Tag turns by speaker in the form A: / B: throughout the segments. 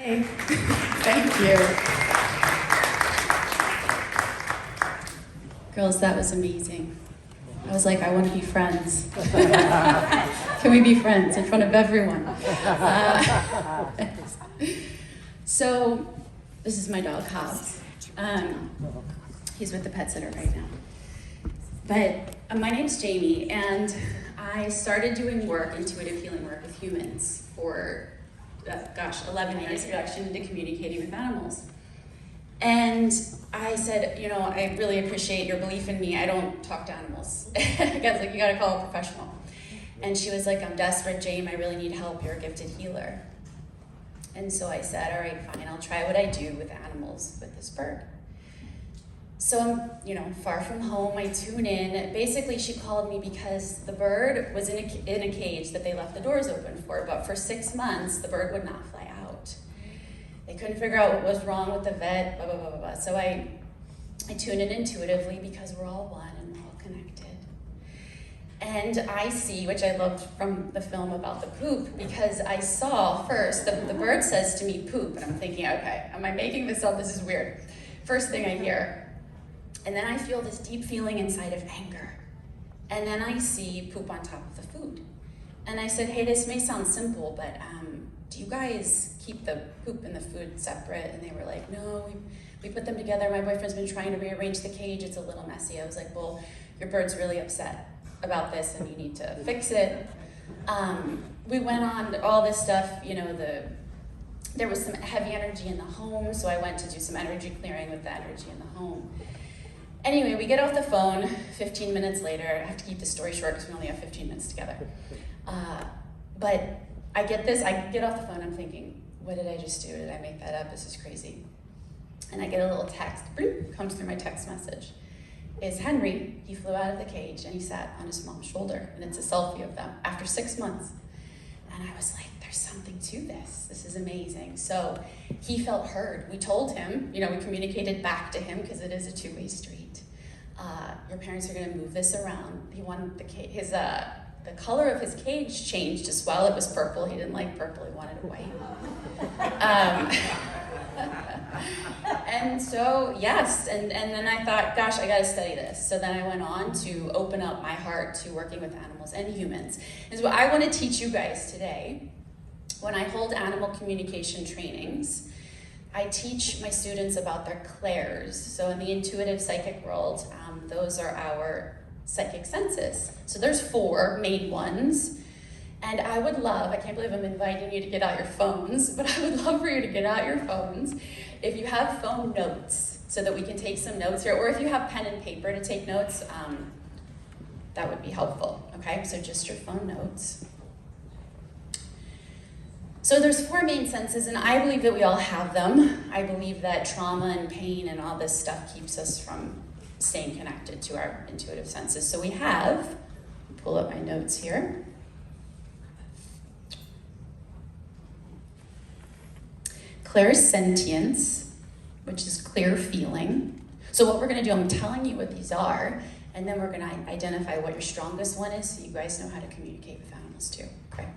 A: Hey, thank you. Girls, that was amazing. I was like, I want to be friends. Can we be friends in front of everyone? So, this is my dog, Hobbs. He's with the pet sitter right now. But my name's Jamie, and I started doing intuitive healing work with humans for 11 years, introduction to communicating with animals. And I said, I really appreciate your belief in me. I don't talk to animals. I guess you gotta call a professional. And she was like, I'm desperate, Jane. I really need help. You're a gifted healer. And so I said, all right, fine. I'll try what I do with animals with this bird. So I'm, far from home. I tune in. Basically, she called me because the bird was in a cage that they left the doors open for. But for 6 months, the bird would not fly out. They couldn't figure out what was wrong with the vet, blah, blah, blah, blah, blah. So I tune in intuitively because we're all one and we're all connected. And I see, which I loved from the film about the poop, because I saw first, the bird says to me, poop. And I'm thinking, okay, am I making this up? This is weird. First thing I hear. And then I feel this deep feeling inside of anger. And then I see poop on top of the food. And I said, hey, this may sound simple, but do you guys keep the poop and the food separate? And they were like, no, we put them together. My boyfriend's been trying to rearrange the cage. It's a little messy. I was like, well, your bird's really upset about this and you need to fix it. We went on all this stuff, there was some heavy energy in the home, so I went to do some energy clearing with the energy in the home. Anyway, we get off the phone 15 minutes later. I have to keep the story short because we only have 15 minutes together. But I get off the phone, I'm thinking, what did I just do? Did I make that up? This is crazy. And I get a little text, comes through my text message. It's Henry. He flew out of the cage and he sat on his mom's shoulder, and it's a selfie of them after 6 months. And I was like, there's something to this. This is amazing. So he felt heard. We told him, we communicated back to him because it is a two-way street. Your parents are going to move this around. He wanted the color of his cage changed as well. It was purple. He didn't like purple. He wanted it white. And so, yes. And then I thought, gosh, I got to study this. So then I went on to open up my heart to working with animals and humans. And so I want to teach you guys today, when I hold animal communication trainings, I teach my students about their clairs. So in the intuitive psychic world, those are our psychic senses. So there's 4 main ones. And I would love, I can't believe I'm inviting you to get out your phones, but I would love for you to get out your phones. If you have phone notes, so that we can take some notes here, or if you have pen and paper to take notes, that would be helpful, okay? So just your phone notes. So there's 4 main senses, and I believe that we all have them. I believe that trauma and pain and all this stuff keeps us from staying connected to our intuitive senses. So we have, pull up my notes here. Clairsentience, which is clear feeling. So what we're going to do, I'm telling you what these are, and then we're going to identify what your strongest one is so you guys know how to communicate with animals too, okay?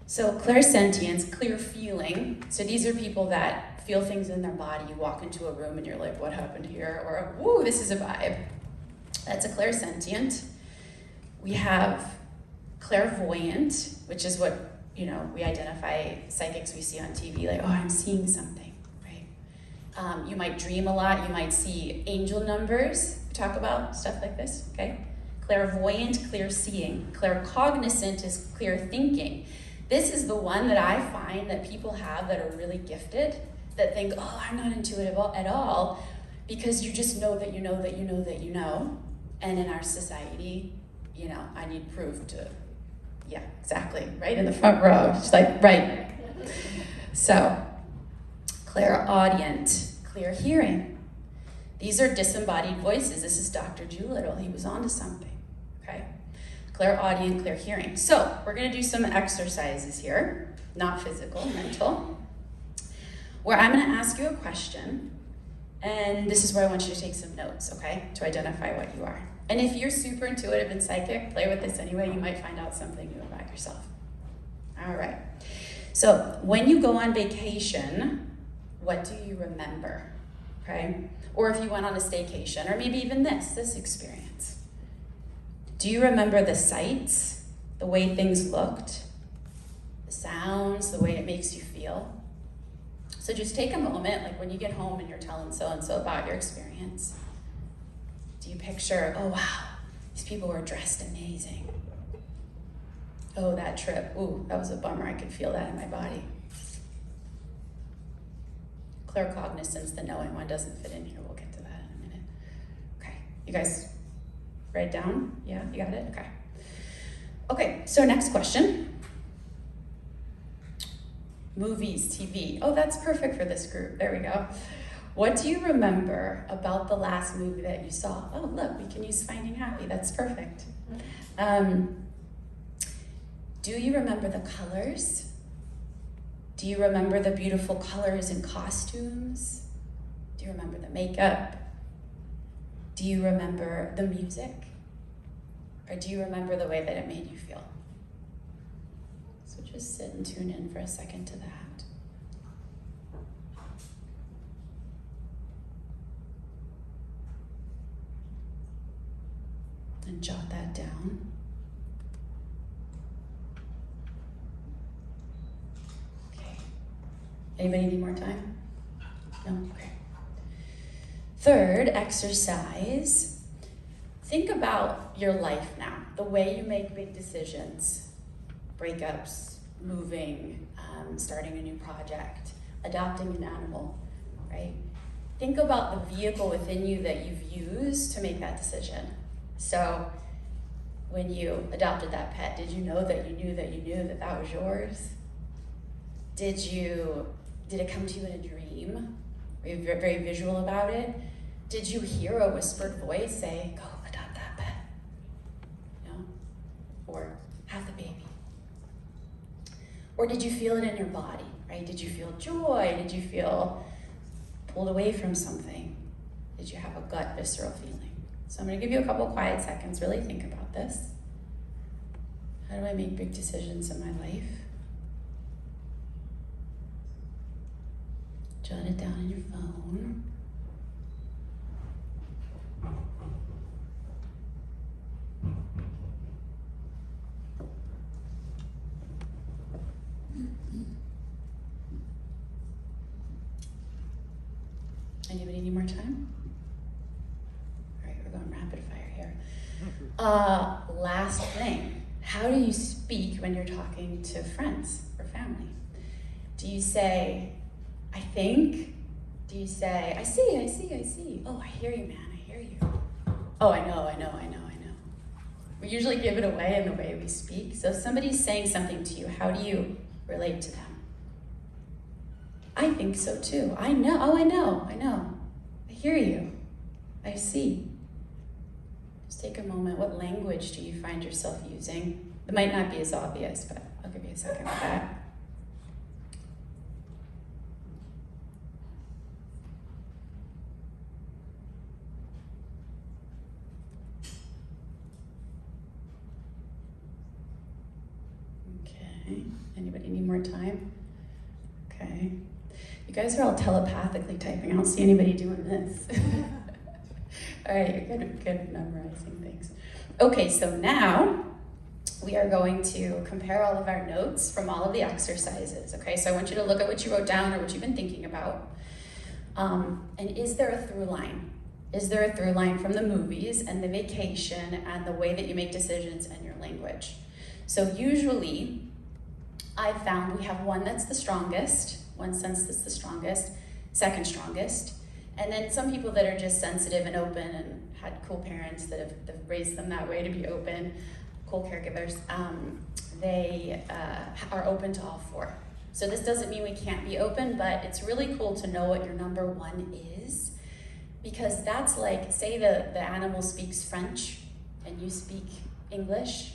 A: So clairsentience, clear feeling. So these are people that feel things in their body. You walk into a room and you're like, what happened here? Or, whoa, this is a vibe. That's a clairsentient. We have clairvoyant, which is what, we identify psychics we see on TV, like, oh, I'm seeing something, right? You might dream a lot. You might see angel numbers. We talk about stuff like this, okay? Clairvoyant, clear seeing. Claircognizant is clear thinking. This is the one that I find that people have that are really gifted, that think, oh, I'm not intuitive at all, because you just know that you know that you know that you know. And in our society, I need proof to, yeah, exactly, right in the front row. She's like, right. So, clairaudient, clear hearing. These are disembodied voices. This is Dr. Doolittle. He was onto something, okay? Clairaudient, clear hearing. So, we're going to do some exercises here, not physical, mental, where I'm going to ask you a question, and this is where I want you to take some notes, okay, to identify what you are. And if you're super intuitive and psychic, play with this anyway. You might find out something new about yourself. All right. So when you go on vacation, what do you remember, okay? Or if you went on a staycation, or maybe even this experience. Do you remember the sights, the way things looked, the sounds, the way it makes you feel? So just take a moment, like when you get home and you're telling so-and-so about your experience. Do you picture, oh wow, these people were dressed amazing. Oh, that trip, ooh, that was a bummer, I could feel that in my body. Claircognizance, the knowing one, doesn't fit in here. We'll get to that in a minute. Okay, you guys write down? Yeah, you got it? Okay. Okay, so next question. Movies, TV. Oh, that's perfect for this group. There we go. What do you remember about the last movie that you saw? Oh, look, we can use Finding Happy. That's perfect. Do you remember the colors? Do you remember the beautiful colors and costumes? Do you remember the makeup? Do you remember the music? Or do you remember the way that it made you feel? So just sit and tune in for a second to that. And jot that down. Okay. Anybody need more time? No? Okay. Third exercise, think about your life now, the way you make big decisions, breakups, moving, starting a new project, adopting an animal, right? Think about the vehicle within you that you've used to make that decision. So when you adopted that pet, did you know that you knew that you knew that that was yours? Did it come to you in a dream? Were you very visual about it? Did you hear a whispered voice say, go adopt that pet? You know? Or have the baby? Or did you feel it in your body, right? Did you feel joy? Did you feel pulled away from something? Did you have a gut visceral feeling? So I'm gonna give you a couple quiet seconds, really think about this. How do I make big decisions in my life? Jot it down on your phone. Anybody need more time? All right, we're going rapid fire here. Last thing, how do you speak when you're talking to friends or family? Do you say, I think? Do you say, I see. Oh, I hear you, man, I hear you. Oh, I know. We usually give it away in the way we speak. So if somebody's saying something to you, how do you relate to them? I think so too. I know. Oh, I know. I hear you. I see. Just take a moment. What language do you find yourself using? It might not be as obvious, but I'll give you a second for that. Okay. Anybody need more time? Okay. You guys are all telepathically typing. I don't see anybody doing this. All right, you're good at memorizing things. Okay, so now we are going to compare all of our notes from all of the exercises. Okay, so I want you to look at what you wrote down or what you've been thinking about. And is there a through line? Is there a through line from the movies and the vacation and the way that you make decisions and your language? So usually, I've found we have one that's the strongest, one sense that's the strongest, second strongest, and then some people that are just sensitive and open and had cool parents that have raised them that way to be open, cool caregivers, they are open to all four. So this doesn't mean we can't be open, but it's really cool to know what your number one is, because that's like, say the animal speaks French and you speak English,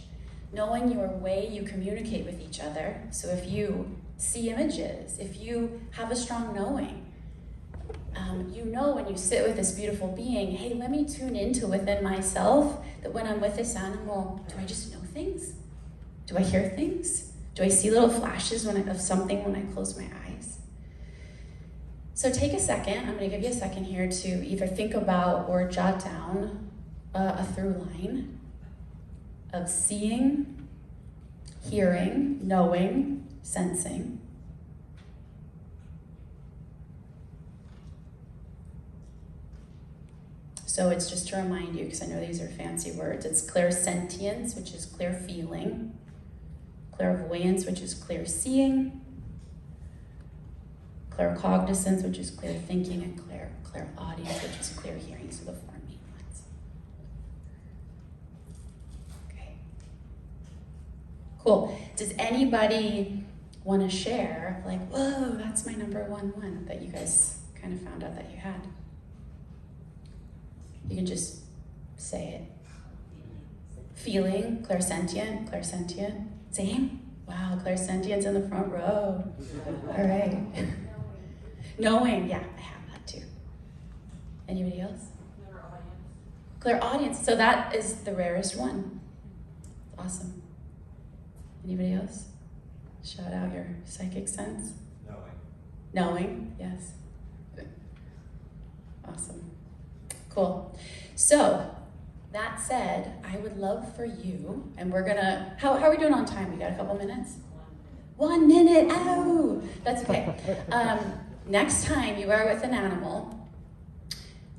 A: knowing your way you communicate with each other. So if you see images, if you have a strong knowing, you know when you sit with this beautiful being, hey, let me tune into within myself that when I'm with this animal, do I just know things? Do I hear things? Do I see little flashes of something when I close my eyes? So take a second. I'm going to give you a second here to either think about or jot down a through line of seeing, hearing, knowing, sensing. So it's just to remind you, because I know these are fancy words, it's clairsentience, which is clear feeling, clairvoyance, which is clear seeing, claircognizance, which is clear thinking, and clairaudience, which is clear hearing. So the four main ones. Okay. Cool. Does anybody want to share, like, whoa, that's my number one that you guys kind of found out that you had? You can just say it. Feeling, clairsentient. Same? Wow, clairsentience in the front row. All right. Knowing, yeah, I have that too. Anybody else? Clairaudience. So that is the rarest one. Awesome. Anybody else? Shout out your psychic sense. Knowing, yes. Awesome. Cool. So, that said, I would love for you, and we're gonna, how are we doing on time? We got a couple minutes? 1 minute, ow! That's okay. Next time you are with an animal,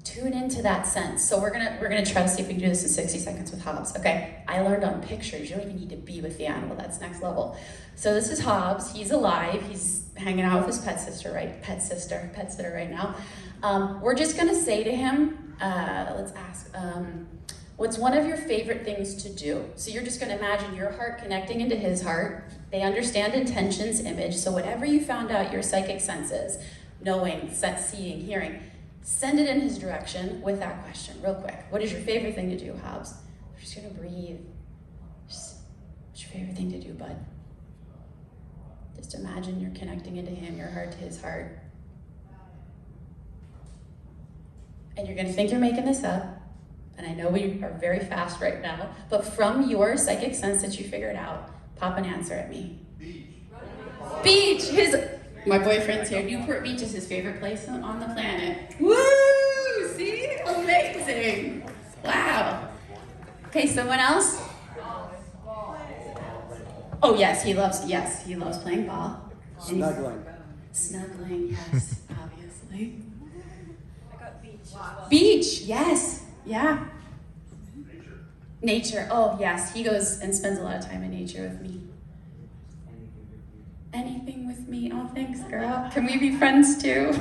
A: tune into that sense. So we're gonna try to see if we can do this in 60 seconds with Hobbs. Okay, I learned on pictures, you don't even need to be with the animal, that's next level. So this is Hobbs, he's alive, he's hanging out with his pet sitter right now. We're just gonna say to him, let's ask, what's one of your favorite things to do? So you're just gonna imagine your heart connecting into his heart. They understand intention's image, so whatever you found out your psychic senses, knowing, seeing, hearing, send it in his direction with that question, real quick. What is your favorite thing to do, Hobbs? We're just gonna breathe. What's your favorite thing to do, bud? Just imagine you're connecting into him, your heart to his heart. And you're gonna think you're making this up, and I know we are very fast right now, but from your psychic sense that you figured out, pop an answer at me. Beach! My boyfriend's here. Newport Beach is his favorite place on the planet. Woo! See? Amazing! Wow. Okay, someone else? Oh yes, he loves playing ball. Snuggling, yes, obviously. Beach, yes, yeah. Nature, oh yes, he goes and spends a lot of time in nature with me. Anything with me? Oh, thanks, girl. Can we be friends too?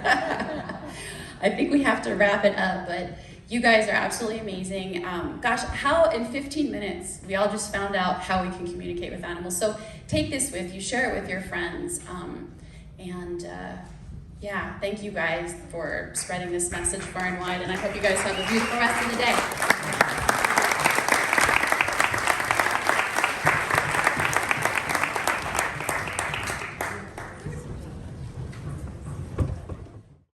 A: I think we have to wrap it up, but you guys are absolutely amazing. Gosh, how in 15 minutes, we all just found out how we can communicate with animals. So take this with you, share it with your friends, yeah, thank you guys for spreading this message far and wide, and I hope you guys have a beautiful rest of the day.